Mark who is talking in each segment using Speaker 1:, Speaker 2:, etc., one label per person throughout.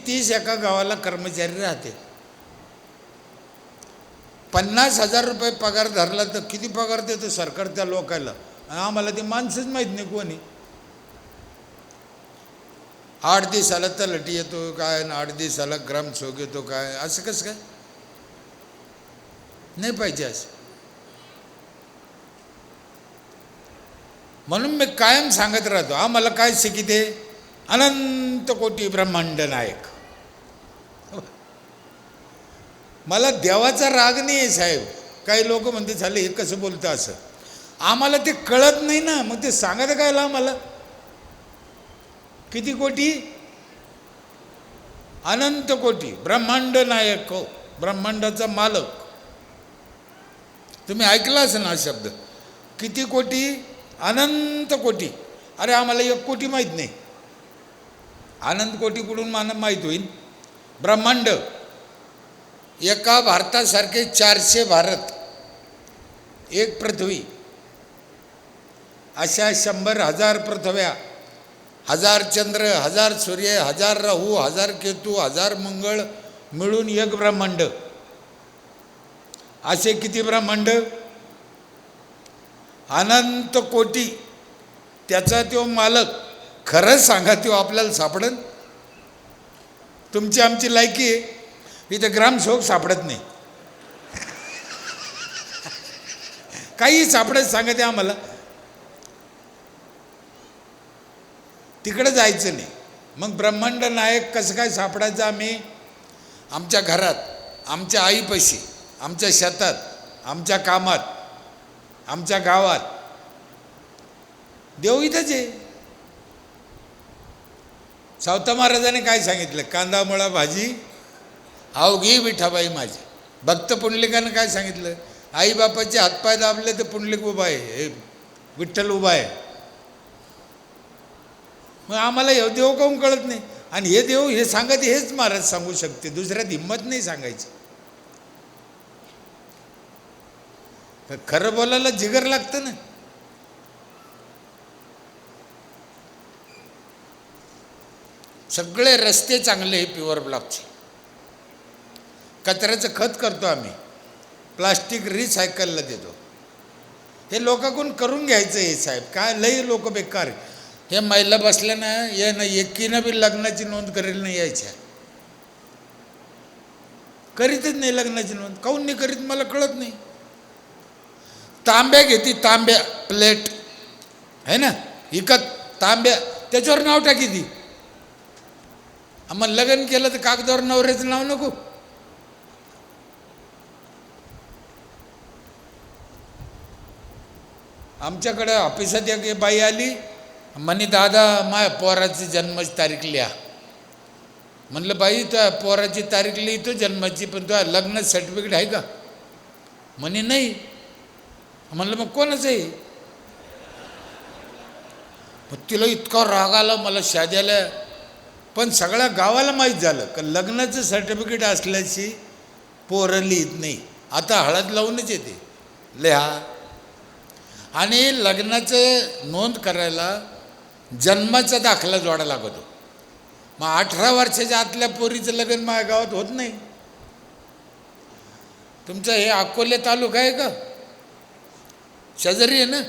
Speaker 1: 30 एका गावाला कर्मचारी राहते. 50,000 रुपये पगार धरला तर किती पगार देतो सरकार त्या लोकांना? आम्हाला ते माणसंच माहीत नाही कोणी. 8 दिवसाला तलाठी येतो काय, 8 दिवसाला ग्रामसेवक येतो काय, असं कसं काय? नाही पाहिजे असं. म्हणून मी कायम सांगत राहतो, आम्हाला काय शिकिते? अनंत कोटी ब्रह्मांड नायक. मला देवाचा राग नाही आहे साहेब. काही लोक म्हणते झाले हे कसं बोलतं असं. आम्हाला ते कळत नाही ना, मग ते सांगत काय आम्हाला? किती कोटी? अनंत कोटी ब्रह्मांड नायक हो, ब्रह्मांडाचा मालक. तुम्ही ऐकला असेल ना हा शब्द, किती कोटी? अनंत कोटी. अरे आम्हाला 1 कोटी माहीत नाही. अनंत कोटी कुठून माहीत होईल? ब्रह्मांड. एका भारतासारखे 400 भारत, 1 पृथ्वी, अशा 100,000 पृथ्व्या, 1000 चंद्र, 1000 सूर्य, 1000 राहू, 1000 केतू, 1000 मंगळ मिळून 1 ब्रह्मांड. असे किती ब्रह्मांड? अनंत कोटी. त्याचा तो मालक. खरंच सांगा तो आपल्याला सापडेल? तुमची आमची लायकी आहे, इथं ग्रामसेवक सापडत नाही. काही सापडत सांगते आम्हाला. तिकडे जायचं नाही. मग ब्रह्मांड नायक कसं काय सापडायचं? आम्ही आमच्या घरात, आमच्या आईपाशी, आमच्या शेतात, आमच्या कामात, आमच्या गावात. देव इथंच आहे. सावता महाराजांनी काय सांगितलं? कांदा मुळा भाजी अवघी विठाबाई माझी. भक्त पुंडलिकानं काय सांगितलं? आई बापाचे हातपाय दाबले तर पुंडलिक उभा आहे, हे विठ्ठल उभा आहे. मग आम्हाला हे देव काहून कळत नाही? आणि हे देव हे सांगत, हेच महाराज सांगू शकते, दुसऱ्यात हिंमत नाही सांगायची. खरं बोलायला जिगर लागतं ना. सगळे रस्ते चांगले प्युअर ब्लॉकचे. कचऱ्याचं खत करतो आम्ही, प्लास्टिक रिसायकलला देतो. हे लोकांकडून करून घ्यायचं हे साहेब. काय लई लोक बेकार. हे महिला बसल्या ना, ये ना एकीनं बी लग्नाची नोंद करेल नाही यायच्या. करीतच नाही लग्नाची नोंद. काहून नाही करीत मला कळत नाही. तांब्या घेते, तांब्या प्लेट आहे ना इकत, तांब्या, त्याच्यावर नाव टाकी ती. मग लग्न केलं तर कागदावर नवऱ्याचं नाव नको? आमच्याकडे ऑफिसात एक बाई आली, म्हणे दादा माय पोराची जन्माची तारीख लिहा. म्हणलं बाई तुझ्या पोराची तारीख लिहितो जन्माची, पण तुझ्या लग्न सर्टिफिकेट आहे का? म्हणे नाही. म्हणलं मग कोणाचं आहे? मग तिला इतका राग आला मला शाद्याला. पण सगळ्या गावाला माहीत झालं का लग्नाचं सर्टिफिकेट असल्याची पोरं लिहित नाही. आता हळद लावूनच येते लिहा. आणि लग्नाचं नोंद करायला जन्माचा दाखला जोडा लागतो. मग 18 वर्षाच्या आतल्या पोरीचं लग्न माझ्या गावात होत नाही. तुमचं हे अकोले तालुका आहे का? शेजारी आहे ना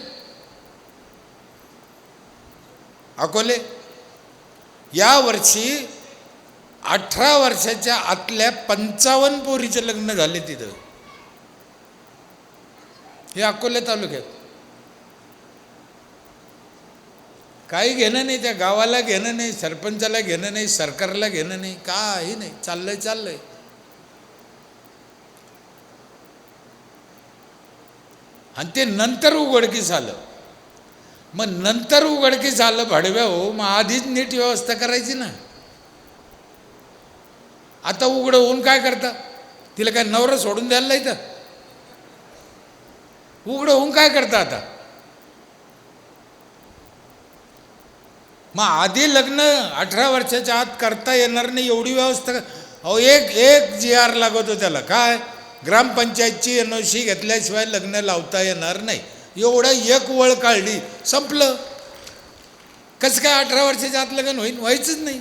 Speaker 1: अकोले. या वर्षी 18 वर्षाच्या आतल्या 55 पोरीचे लग्न झाले तिथं. हे अकोले तालुक्यात. काही घेणं नाही, त्या गावाला घेणं नाही, सरपंचाला घेणं नाही, सरकारला घेणं नाही, काही नाही. चाललंय. आणि ते नंतर उघडकीस आलं. मग नंतर उघडकीस आलं भाडव्या हो, मग आधीच नीट व्यवस्था करायची ना. आता उघडं होऊन काय करता? तिला काय नवरा सोडून द्यायला नाही तर उघडं होऊन काय करता आता? मग आधी लग्न 18 वर्षाच्या आत करता येणार नाही एवढी व्यवस्था. अहो एक GR लागतो त्याला. काय? ग्रामपंचायतची NOC घेतल्याशिवाय लग्न लावता येणार नाही. एवढं एक वळ काढली, संपलं. कसं काय 18 वर्षाच्या आत लग्न होईल? व्हायचंच नाही.